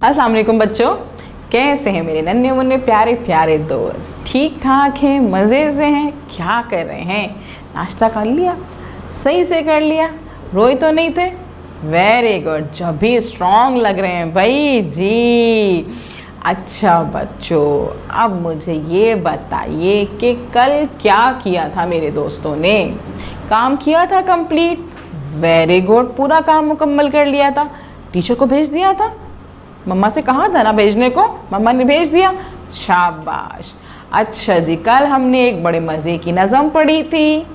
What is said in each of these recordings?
अस्सलाम वालेकुम बच्चों, कैसे हैं मेरे नन्हे मुन्ने प्यारे प्यारे दोस्त? ठीक ठाक हैं, मज़े से हैं? क्या कर रहे हैं? नाश्ता कर लिया? सही से कर लिया? रोए तो नहीं थे? वेरी गुड, जब भी स्ट्रॉन्ग लग रहे हैं भाई जी। अच्छा बच्चों, अब मुझे ये बताइए कि कल क्या किया था मेरे दोस्तों ने? काम किया था कंप्लीट? वेरी गुड, पूरा काम मुकम्मल कर लिया था? टीचर को भेज दिया था? मम्मा से कहा था ना भेजने को, मम्मा ने भेज दिया, शाबाश। अच्छा जी, कल हमने एक बड़े मज़े की नज़म पढ़ी थी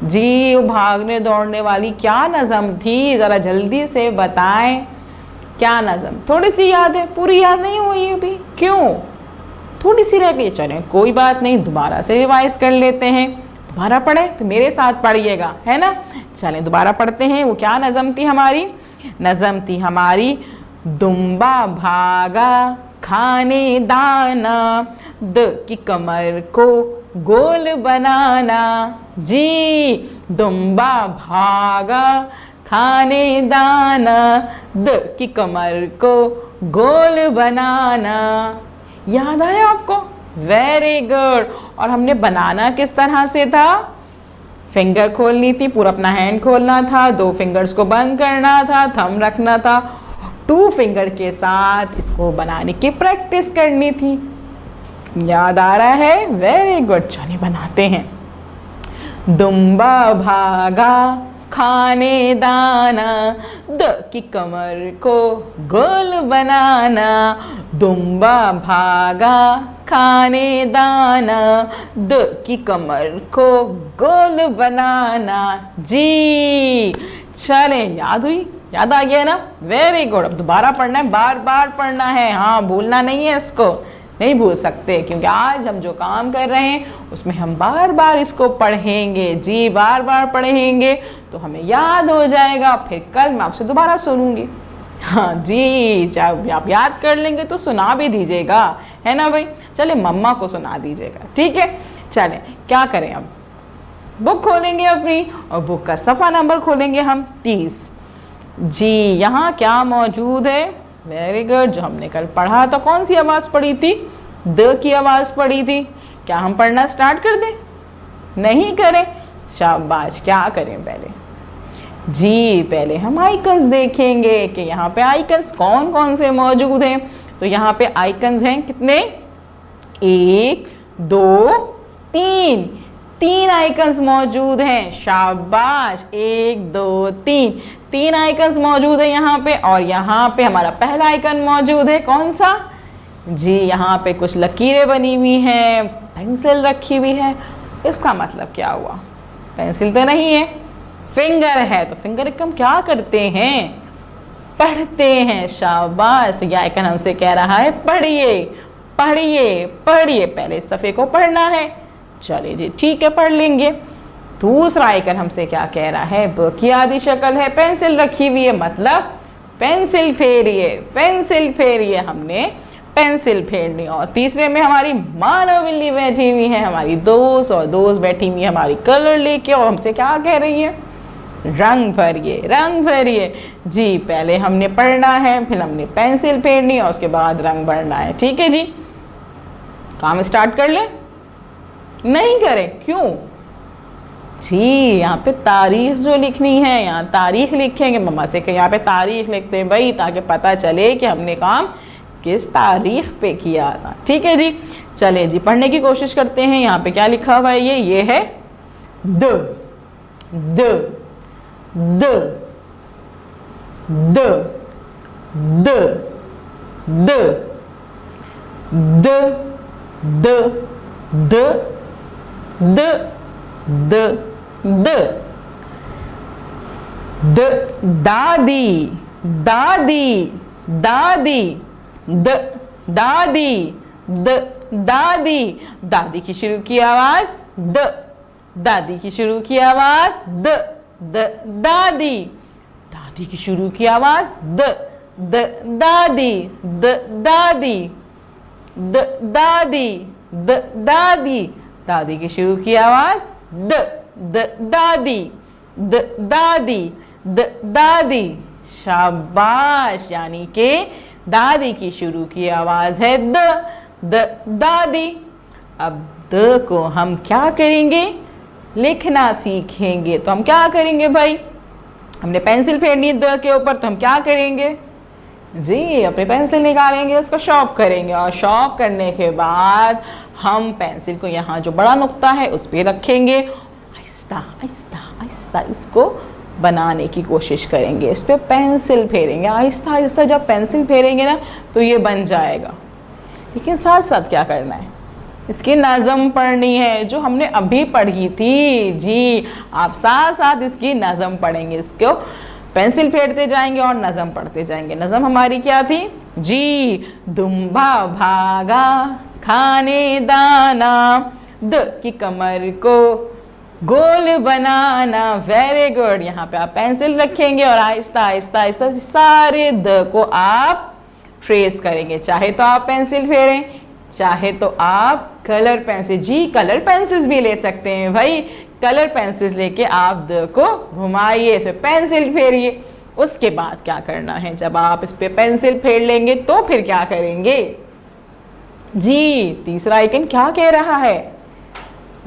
जी, वो भागने दौड़ने वाली। क्या नज़म थी, ज़रा जल्दी से बताएं। क्या नज़म? थोड़ी सी याद है, पूरी याद नहीं हुई अभी? क्यों? थोड़ी सी रह गई। चलें कोई बात नहीं, दोबारा से रिवाइज कर लेते हैं। दोबारा पढ़े तो मेरे साथ पढ़िएगा, है ना? चलें दोबारा पढ़ते हैं। वो क्या नज़म थी हमारी? नज़म थी हमारी, दुम्बा भागा खाने दाना, द की कमर को गोल बनाना। जी, दुम्बा भागा खाने दाना, द की कमर को गोल बनाना। याद आया आपको? Very good. और हमने बनाना किस तरह से था? फिंगर खोलनी थी, पूरा अपना हैंड खोलना था, 2 फिंगर्स को बंद करना था, थंब रखना था, 2 फिंगर के साथ इसको बनाने की प्रैक्टिस करनी थी। याद आ रहा है? वेरी गुड, चलिए बनाते हैं। दुम्बा भागा खाने दाना, द की कमर को गोल बनाना। दुम्बा भागा खाने दाना, द की कमर को गोल बनाना। जी, चले, याद हुई? याद आ गया ना? Very good. अब दोबारा पढ़ना है, बार बार पढ़ना है। हाँ, भूलना नहीं है इसको, नहीं भूल सकते, क्योंकि आज हम जो काम कर रहे हैं उसमें हम बार बार इसको पढ़ेंगे। जी, बार बार पढ़ेंगे तो हमें याद हो जाएगा। फिर कल मैं आपसे दोबारा सुनूंगी। हाँ जी, जब आप याद कर लेंगे तो सुना भी दीजिएगा, है ना भाई? चले, मम्मा को सुना दीजिएगा, ठीक है? चले, क्या करें अब? बुक खोलेंगे अपनी, और बुक का सफ़ा नंबर खोलेंगे हम 30। जी, यहाँ क्या मौजूद है? वेरी गुड, जो हमने कल पढ़ा था। कौन सी आवाज़ पढ़ी थी? द की आवाज़ पढ़ी थी। क्या हम पढ़ना स्टार्ट कर दें? नहीं करें? शाबाश। क्या करें पहले? जी, पहले हम आइकन्स देखेंगे कि यहाँ पे आइकन्स कौन कौन से मौजूद हैं। तो यहाँ पे आइकन्स हैं कितने? 1 2 3, 3 आइकन्स मौजूद हैं। शाबाश, 1 2 3, 3 आइकन्स मौजूद है यहाँ पे। और यहाँ पे हमारा पहला आइकन मौजूद है, कौन सा? जी, यहाँ पे कुछ लकीरें बनी हुई हैं, पेंसिल रखी हुई है। इसका मतलब क्या हुआ? पेंसिल तो नहीं है, फिंगर है। तो फिंगर को हम क्या करते हैं? पढ़ते हैं। शाबाश। तो यह आइकन हमसे कह रहा है पढ़िए पढ़िए पढ़िए। पहले सफ़े को पढ़ना है। चलिए जी, ठीक है, पढ़ लेंगे। दूसरा आइकन हमसे क्या कह रहा है? ब की आधी शक्ल है, पेंसिल रखी हुई है, मतलब पेंसिल फेरिए, पेंसिल फेरिए। हमने पेंसिल फेरनी। और तीसरे में हमारी मानव बिल्ली बैठी हुई है, हमारी दोस्त, और दोस्त बैठी हुई है हमारी कलर लेके, और हमसे क्या कह रही है? रंग भरिए, रंग भरिए। जी, पहले हमने पढ़ना है, फिर हमने पेंसिल फेरनी, और उसके बाद रंग भरना है। ठीक है जी, काम स्टार्ट कर ले? नहीं करें? क्यों? जी, यहाँ पे तारीख जो लिखनी है, यहाँ तारीख लिखेंगे। मम्मा से कि यहाँ पे तारीख लिखते हैं भाई, ताकि पता चले कि हमने काम किस तारीख पे किया था। ठीक है जी, चले जी, पढ़ने की कोशिश करते हैं। यहाँ पे क्या लिखा हुआ है? ये है the the the the the the the the the the the the the दादी दादी दादी द दादी द दादी। दादी की शुरू की आवाज द, दादी की शुरू की आवाज द द दादी। दादी की शुरू की आवाज द द दादी द दादी द दादी द दादी। दादी की शुरू की आवाज द द दादी द दादी द दादी। शाबाश, यानी कि दादी की शुरू की आवाज है द दादी। अब द को हम क्या करेंगे, लिखना सीखेंगे। तो हम क्या करेंगे भाई, हमने पेंसिल फेरनी है द के ऊपर, तो हम क्या करेंगे जी, अपनी पेंसिल निकालेंगे, उसको शॉर्प करेंगे और शॉर्प करने के बाद हम पेंसिल को यहाँ जो बड़ा नुक्ता है उस पर रखेंगे, आहिस्ता आहिस्ता आहिस्ता इसको बनाने की कोशिश करेंगे, इस पर पेंसिल फेरेंगे आहिस्ता आहिस्ता। जब पेंसिल फेरेंगे ना तो ये बन जाएगा। लेकिन साथ साथ क्या करना है, इसकी नज़म पढ़नी है जो हमने अभी पढ़ी थी जी। आप साथ साथ इसकी नज़म पढ़ेंगे, इसको पेंसिल फेरते जाएंगे और नज़म पढ़ते जाएंगे। नज़म हमारी क्या थी जी, दुम्बा भागा खाने दाना, द की कमर को गोल बनाना। Very good. यहाँ पे आप पेंसिल रखेंगे और आहिस्ता आहिस्ता आहिस्ता सारे द को आप ट्रेस करेंगे। चाहे तो आप पेंसिल फेरें, चाहे तो आप कलर पेंसिल, जी कलर पेंसिल्स भी ले सकते हैं भाई। कलर पेंसिल्स लेके आप द को घुमाइए, इस पे पेंसिल फेरिए। उसके बाद क्या करना है, जब आप इस पे पेंसिल फेर लेंगे तो फिर क्या करेंगे जी, तीसरा आइकन क्या कह रहा है,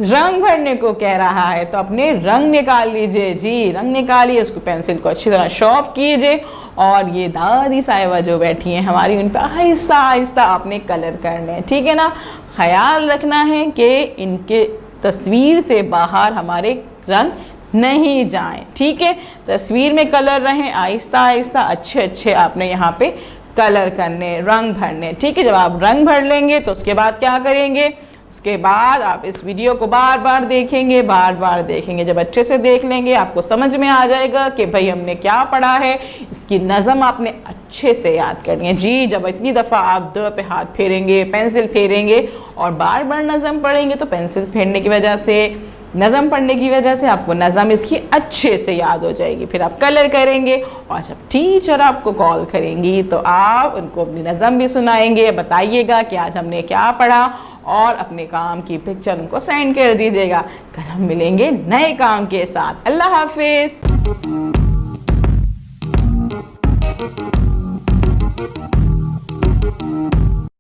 रंग भरने को कह रहा है। तो अपने रंग निकाल लीजिए जी, रंग निकालिए, उसको पेंसिल को अच्छी तरह शॉर्प कीजिए और ये दादी साहिबा जो बैठी हैं हमारी, उन पर आहिस्ता आहिस्ता आपने कलर करने हैं, ठीक है ना। ख्याल रखना है कि इनके तस्वीर से बाहर हमारे रंग नहीं जाएं, ठीक है। तस्वीर में कलर रहें, आहिस्ता आहिस्ता अच्छे अच्छे आपने यहाँ पे कलर करने, रंग भरने, ठीक है। जब आप रंग भर लेंगे तो उसके बाद क्या करेंगे, उसके बाद आप इस वीडियो को बार बार देखेंगे, बार बार देखेंगे। जब अच्छे से देख लेंगे आपको समझ में आ जाएगा कि भाई हमने क्या पढ़ा है। इसकी नज़म आपने अच्छे से याद करनी है जी। जब इतनी दफ़ा आप द पे हाथ फेरेंगे, पेंसिल फेरेंगे और बार बार नज़म पढ़ेंगे तो पेंसिल फेरने की वजह से, नज़म पढ़ने की वजह से आपको नज़म इसकी अच्छे से याद हो जाएगी। फिर आप कलर करेंगे और जब टीचर आपको कॉल करेंगी तो आप उनको अपनी नज़म भी सुनाएंगे, बताइएगा कि आज हमने क्या पढ़ा और अपने काम की पिक्चर उनको सेंड कर दीजिएगा। कल हम मिलेंगे नए काम के साथ। अल्लाह हाफिज़।